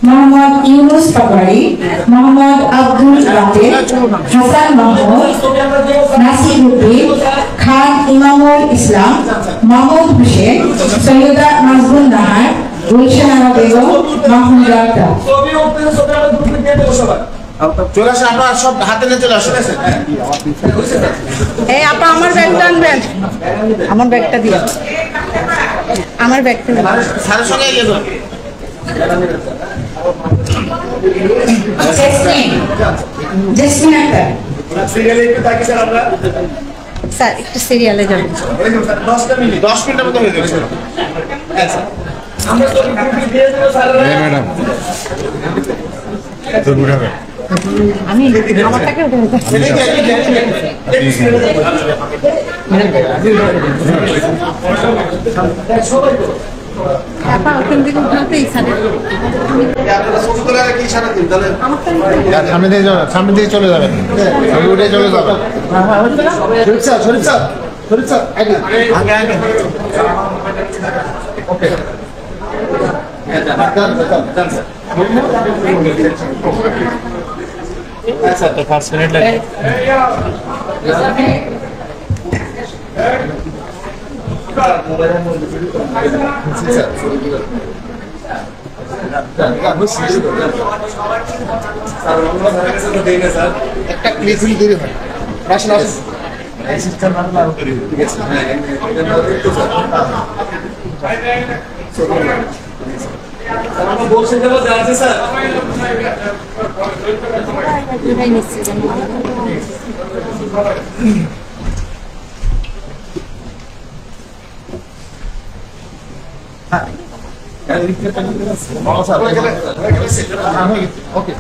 মোহাম্মদ ইউনুস পাটোয়ারি, মোহাম্মদ আব্দুল রাতেব, হাসান মাহমুদ, নাসির উদ্দিন, খান ইমামুল ইসলাম, মাহমুদ হোসেন, সৈয়দা নাজমুন নাহার, গুলশান আরা বেগম, মাহমুদ আক্তার। চলে আসেন, আপনারা সব হাতে নিয়ে চলে আসেন। এই আপা আমার ব্যাগটা আনবেন, আমার ব্যাগটা দিয়ে, আমার ব্যাগটা স্যারের সঙ্গে এগিয়ে যান। জেসমিন আক্তার। স্যার একটু সিরিয়ালে যাবেন। 10 মিনিটের মধ্যে হয়ে যাবে। ম্যাডাম আমি আমারটাকে আপা ওখান থেকে উঠাতেই স্যারের সামনে দিয়ে চলে যাবেন, উঠে চলে যাবেন। একটা ক্লিপ তৈরি হয়। ওকে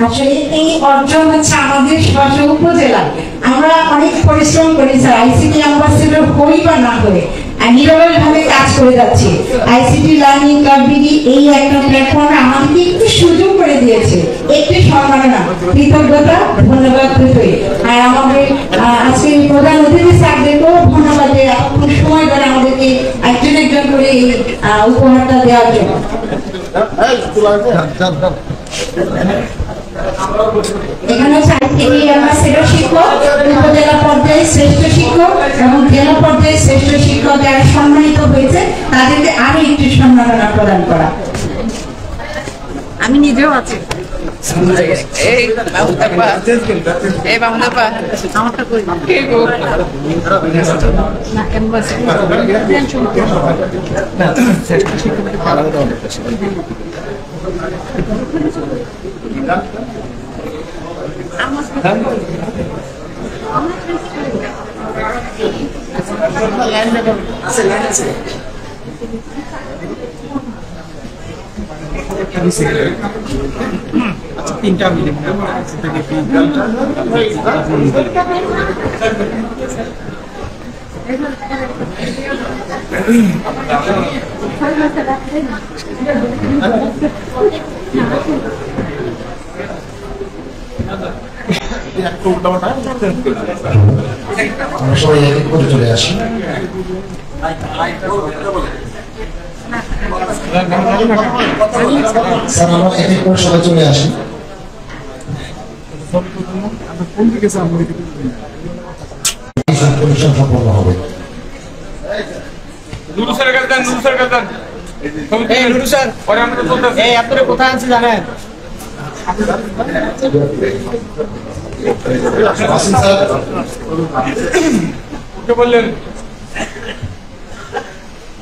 আসলে এই অর্জন হচ্ছে আমাদের স্ব উপজেলা। আমরা অনেক পরিশ্রম করি স্যার, আইসিটি অ্যাম্বাসেডর হই বা না হয়ে নিরলসভাবে কাজ করে যাচ্ছি। আইসিটি লার্নিং ক্লাব বিডি এই একটা প্ল্যাটফর্মে আমাদেরকে একটু সুযোগ করে দিয়েছে, একটু সম্মাননা, কৃতজ্ঞতা, ধন্যবাদ দুটোই। আর আমাদের আজকে প্রধান অতিথি স্যারদেরকেও ধন্যবাদ যে এতক্ষণ সময় ধরে আমাদেরকে একজন একজন করে এই উপহারটা দেওয়ার জন্য। এখানে হচ্ছে আইসিটি অ্যাম্বাসেডর শিক্ষক, উপজেলা পর্যায়ে শ্রেষ্ঠ শিক্ষক এবং জেলা পর্যায়ে শ্রেষ্ঠ শিক্ষক যারা সম্মানিত হয়েছে তাদেরকে আরো একটু সম্মাননা প্রদান করা। আমি নিজেও আছি। আমারটা কই না ক্যানভাস তিনটা মিলে আমরা সবাই এক এক করে চলে আসি। স্যার আমরা এক এক করে সবাই চলে আসি। সম্পন্ন হবে। আপনারা কোথায় আছে জানেন? বললেন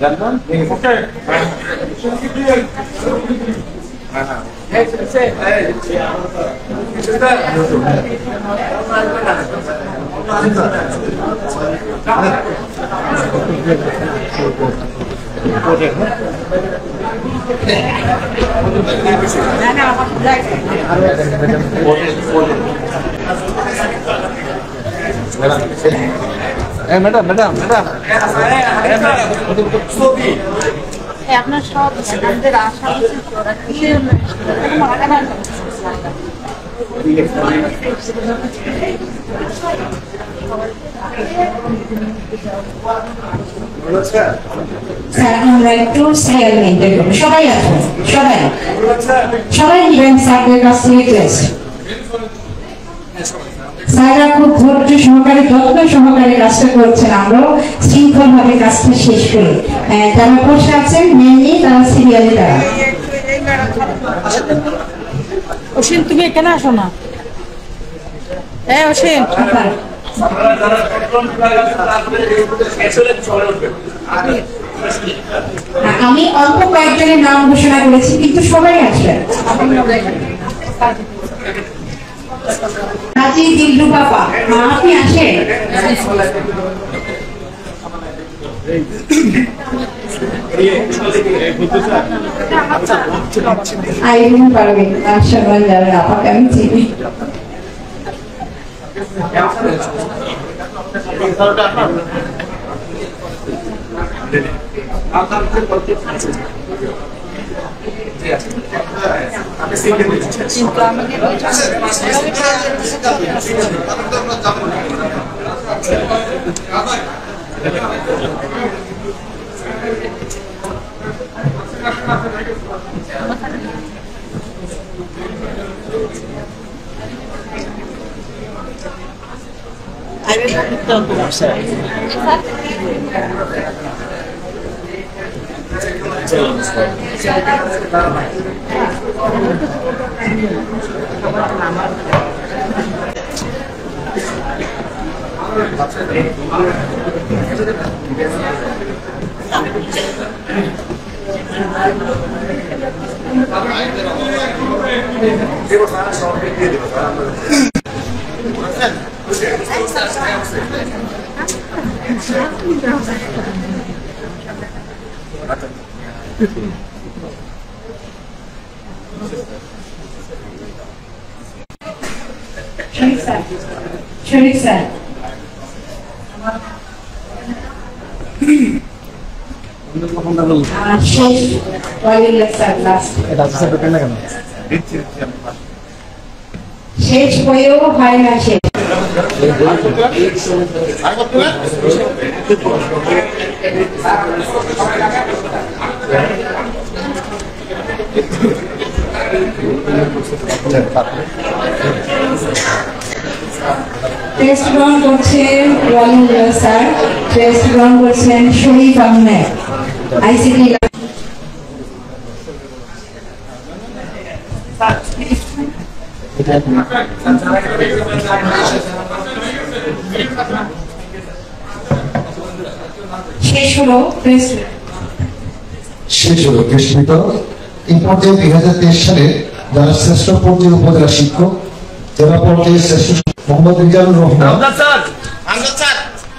না ম্যাডাম ম্যাডাম ম্যাডাম আপনার সব আমাদের আশা উচিত ওরা খুশি হলো স্যার আমরা একটু সিরিয়াল মেনটেন করবো, সবাই আসুন, সবাই সবাই নিবেন স্যারদের কাছ থেকে টেস্ট। স্যাররা খুব ধৈর্য সহকারে যত্ন সহকারে কাজটা করছেন, আমরাও শৃঙ্খল ভাবে কাজটা শেষ করি। যারা বসে আছেন মেনলি তারা সিরিয়ালে তারা। অসীম তুমি এখানে আসো না। অসীম আমি অল্প কয়েকজনের নাম ঘোষণা করেছি, কিন্তু সবাই আসবেন। হাজি দিলরু বাবা, আপনি আসেন। আইন পারবেন আশাবান যারা আপাকে আমি চিনি। শরীফ স্যার শেষ স্যার লাস্ট শেষ হয়েও হয় না শেষ। টেস্ট গ্রহণ করছেন ওয়ালিউল্লাহ স্যার, টেস্ট গ্রহণ করছেন শরীফ আহমেদ, আইসিটি। শেষ হলো টেস্ট বিতরণ। এই পর্যায়ে 2023 সালে যারা শ্রেষ্ঠ পর্যায়ে উপজেলা শিক্ষক, জেলা পর্যায়ে শ্রেষ্ঠ মোহাম্মদ রিজানুর রহমান,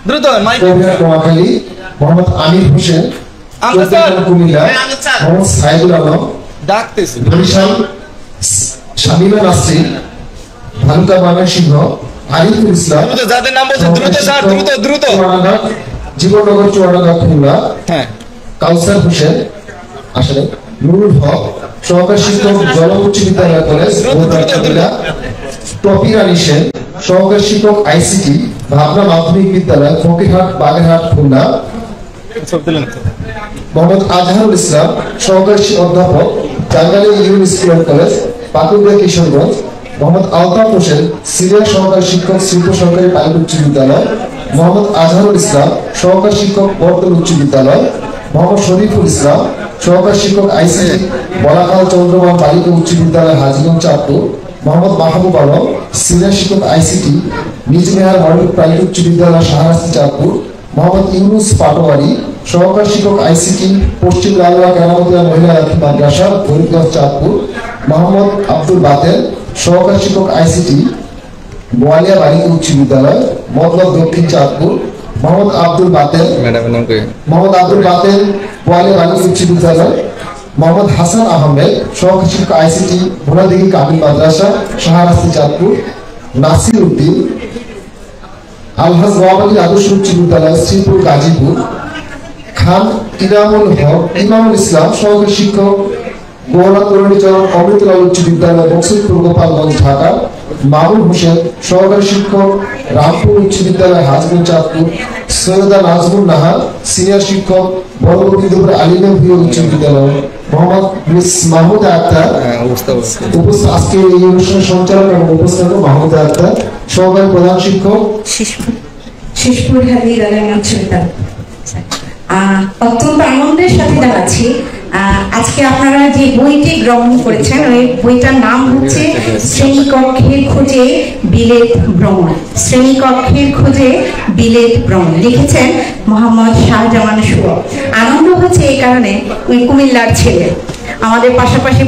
দ্রুত নোয়াখালী মোহাম্মদ আমির হোসেন, কুমিল্লা মোহাম্মদ সাইদুল আলম, ডাকতেছি বরিশাল শামিমা নাসরিন, ভালুকা ময়মনসিংহ আরিফুল ইসলাম, যাদের নাম বলছেন দ্রুত স্যার, দ্রুত দ্রুত। জীবননগর চুয়াডাঙ্গা খুলনা হ্যাঁ কাউসার হোসেন, আসলে নুরুল হক, সহকারী শিক্ষক জল উচ্চ বিদ্যালয় কলেজ কুমিল্লা, টপির আলী সেন, সহকারী শিক্ষক আইসিটি ভাবনা মাধ্যমিক বিদ্যালয় ফকিরহাট বাগেরহাট খুলনা, মোহাম্মদ আজহারুল ইসলাম, সহকারী অধ্যাপক Tangail union school and college Pakuria Kishoreganj, Mohammad Altaf Hossain, senior সহকারী শিক্ষক শিল্প সরকারি প্রাইভেট উচ্চ বিদ্যালয়, মোহাম্মদ আজহারুল ইসলাম, সহকারী শিক্ষক বর্তমান উচ্চ বিদ্যালয়, মোহাম্মদ শরীফুল ইসলাম, সহকারী শিক্ষক আইসিটি বলাকাল চন্দ্রমা বালিকা উচ্চ বিদ্যালয় হাজীগঞ্জ চাঁদপুর, মোহাম্মদ মাহবুব আলম, সিনিয়র শিক্ষক আইসিটি নিজ মেহার মডেল প্রাইভেট উচ্চ বিদ্যালয় শাহরাস্তি চাঁদপুর, মোহাম্মদ ইউনুস পাটোয়ারি, সহকারী শিক্ষক আইসিটি পশ্চিম লালবাগ কেরামতিয়া মহিলা মাদ্রাসা ফরিদগঞ্জ চাঁদপুর, মোহাম্মদ আব্দুল বাতেল, সহকারী শিক্ষক আইসিটি বোয়ালিয়া বালিকা উচ্চ বিদ্যালয় মতলব দক্ষিণ চাঁদপুর, মোহাম্মদ আব্দুল বাতেল বোয়ালিয়া বালিকা উচ্চ বিদ্যালয়, মোহাম্মদ হাসান আহমেদ, সহকারী শিক্ষক আইসিটি ভোলাদিঘি কামিল মাদ্রাসা শাহরাস্তি চাঁদপুর, নাসির উদ্দিন আলহাজ নওয়াবাদী আদর্শ উচ্চ বিদ্যালয় শ্রীপুর গাজীপুর, খান ইমামুল ইসলাম সহকারী শিক্ষক গৌরব তরুণীচরণ অমৃতলাল উচ্চ বিদ্যালয় বক্সিরপুর গোপালগঞ্জ ঢাকা, মামুন হোসেন সহকারী শিক্ষক রামপুর উচ্চ বিদ্যালয় হাজপুর চাঁদপুর, সৈয়দা নাজমুল নাহার সিনিয়র শিক্ষক বড়বন্দিপুর আলিমের উচ্চ বিদ্যালয়, মোহাম্মদ মিস মাহমুদা আক্তার আজকে এই অনুষ্ঠানের সঞ্চালক এবং উপস্থাপক মাহমুদা আক্তার সহকারী প্রধান শিক্ষক শেষপুর হাদির আলম উচ্চ বিদ্যালয়। অত্যন্ত আনন্দের সাথে জানাচ্ছি আজকে আপনারা যে বইটি গ্রহণ করেছেন ওই বইটার নাম হচ্ছে শ্রেণীকক্ষের খোঁজে বিলেত ভ্রমণ। শ্রেণীকক্ষের খোঁজে বিলেত ভ্রমণ লিখেছেন মোহাম্মদ শাহজামান শুভ। আনন্দ হচ্ছে এই কারণে ওই কুমিল্লার ছেলে, আমাদের পাশাপাশি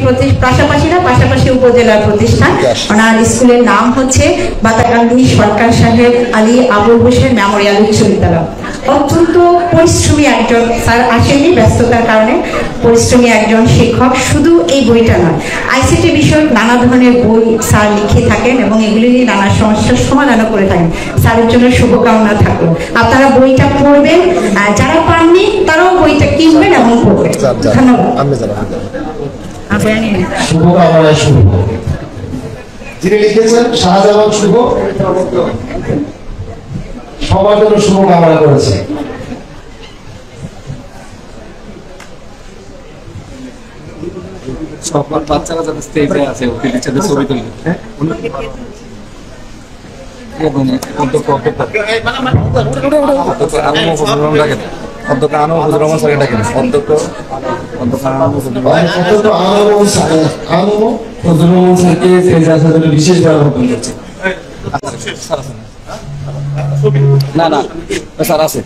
উপজেলার প্রতিষ্ঠান। ওনার স্কুলের নাম হচ্ছে বাতাকান্দি সরকার সাহেব আলী আবুল হোসেন মেমোরিয়াল উচ্চ বিদ্যালয়। অত্যন্ত পরিশ্রমী একজন স্যার, আসেননি ব্যস্ততার কারণে, পরিশ্রমী একজন শিক্ষক। শুধু এই বইটা নয়, আইসিটি বিষয়ক নানা ধরনের বই স্যার লিখে থাকেন এবং এগুলি নিয়ে নানা সমস্যার সমাধানও করে থাকেন। স্যারের জন্য শুভকামনা থাকলো। আপনারা বইটা পড়বেন, যারা পাননি তারাও বইটা কিনবেন এবং পড়বেন। ধন্যবাদ। যিনি লিখেছেন শাহজামান শুভ, সবার জন্য শুভকামনা করেছে। সবার বাচ্চারা যাতে স্টেজে আছে ওকে টিচারদের ছবি তুলবে। না না স্যার আছে,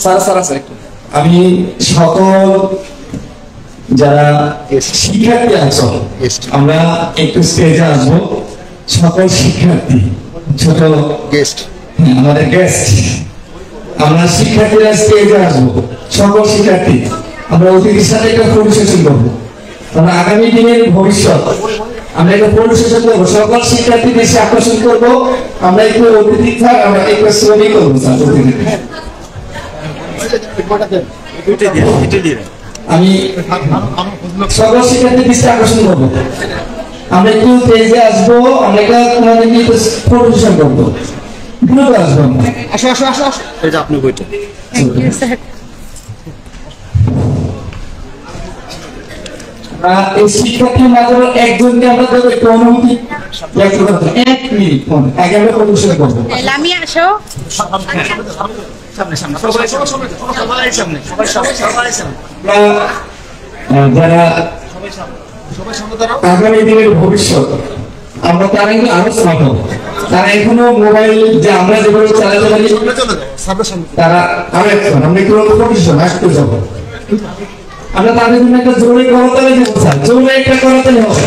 স্যার আছে। আমি সকল যারা শিক্ষার্থী আছো আমরা একটু স্টেজে আসবো। সকল শিক্ষার্থী ছোট গেস্ট, আমাদের গেস্ট, আমরা শিক্ষার্থীরা স্টেজে আসবো। সকল শিক্ষার্থী আমরা অতিথির সাথে একটা পরিবেশন করবো। আমরা আগামী দিনের ভবিষ্যৎ আমরা একটা পরিবেশন করবো। সকল শিক্ষার্থী দেশে আকর্ষণ করবো। আমরা একটু অতিথি থাক, আমরা একটু শ্রমিক করবো। আমি সকল শিক্ষার্থী দৃষ্টি আকর্ষণ করবো। আমরা একটু তেজে আসবো, আমরা একটা তোমাদের পরিবেশন করবো। দ্রুত আসবো। আসো আসো আসো আসো, এই যে আপনি বইটা। এই শিক্ষার্থীর মাধ্যমে একজনকে আমরা দেবো একটু অনুভূতি। 1 মিনিট আগে আমরা পরিবেশন করবো। আমি আসো যারা আগামী দিনের ভবিষ্যৎ আমরা তারা কিন্তু আরো স্মার্ট হবো। তারা এখনো মোবাইল যে আমরা যেভাবে চালাতে পারি তারা আরো এখন আমরা একটু পরিবেশন আসতে যাবো। আমরা তাদের জন্য একটা জোরে করতালি দেবো স্যার, জোরে একটা করতালি হবে।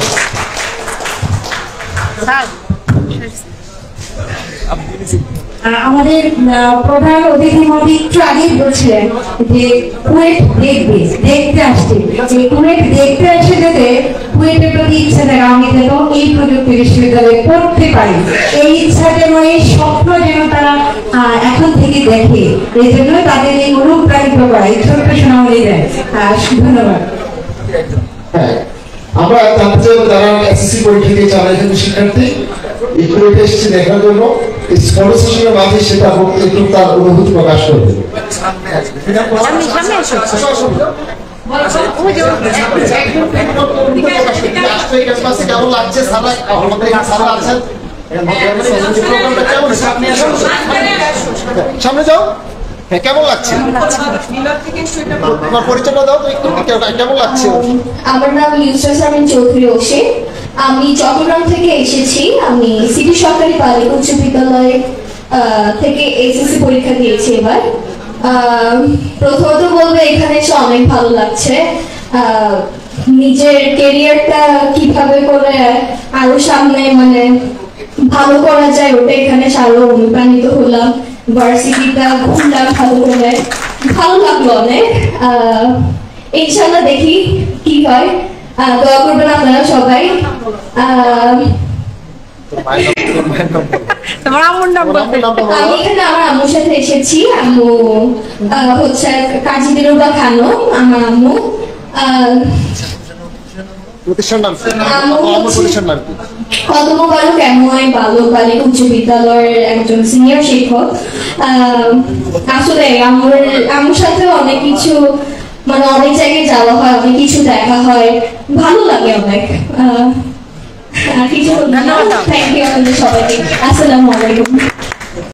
আমাদের প্রধান অতিথি মহোদয় একটু আগেই বলছিলেন যে কুয়েট দেখতে আসছে, কুয়েট দেখতে আসে যাতে কুয়েটের প্রতি ইচ্ছা থাকে আমি যেন এই প্রযুক্তি বিশ্ববিদ্যালয়ে পড়তে পারি, এই ইচ্ছা যেন, এই স্বপ্ন যেন তারা এখন থেকে দেখে, এই জন্য তাদের এই অনুপ্রাণিত করা এই ছোট্ট সোনামণি দেয়। ধন্যবাদ। আমরা জানতে চাইবো যারা এসএসসি পরীক্ষা দিয়ে যারা এখানে শিক্ষার্থী এই কুয়েটে এসেছে দেখার জন্য এই কনভারসেশনের মাঝে সেটা একটু তার অনুভূতি প্রকাশ করবে। কেমন লাগছে সামনে যাও। হ্যাঁ, কেমন লাগছে? তোমার পরিচয়টা দাও তো একটু, কেমন লাগছে? আমার নাম ইউসরাত জামিন চৌধুরী ওসে। আমি চট্টগ্রাম থেকে এসেছি। আমি সিটি সরকারি বালিকা উচ্চ বিদ্যালয় থেকে এসএসসি পরীক্ষা দিয়েছি এবার। প্রথমত বলবো এখানে এসে অনেক ভালো লাগছে। নিজের ক্যারিয়ারটা কিভাবে করে আরো সামনে মানে ভালো করা যায় ওটা এখানে আরো অনুপ্রাণিত হলাম। ভার্সিটিটা ঘুরলাম ভালো করে, ভালো লাগলো অনেক। ইনশাল্লাহ দেখি কি হয়, দোয়া করবেন আপনারা সবাই। তোমার আম্মুর নাম বলতে আমি এখানে আমার আম্মুর সাথে এসেছি। আম্মু হচ্ছে কাজী দিলরুবা খানম, আমার আম্মু। প্রতিষ্ঠান নাম কি? আম্মু আমার হচ্ছে প্রতিষ্ঠান নাম কি? কদম বালক এমওআই বালক বালিকা উচ্চ বিদ্যালয়ের একজন সিনিয়র শিক্ষক। আসলে আম্মুর সাথে অনেক কিছু, মানে অনেক জায়গায় যাওয়া হয়, অনেক কিছু দেখা হয়, ভালো লাগে অনেক। আর কিছু থ্যাংক ইউ আপনাদের সবাইকে। আসসালামু আলাইকুম।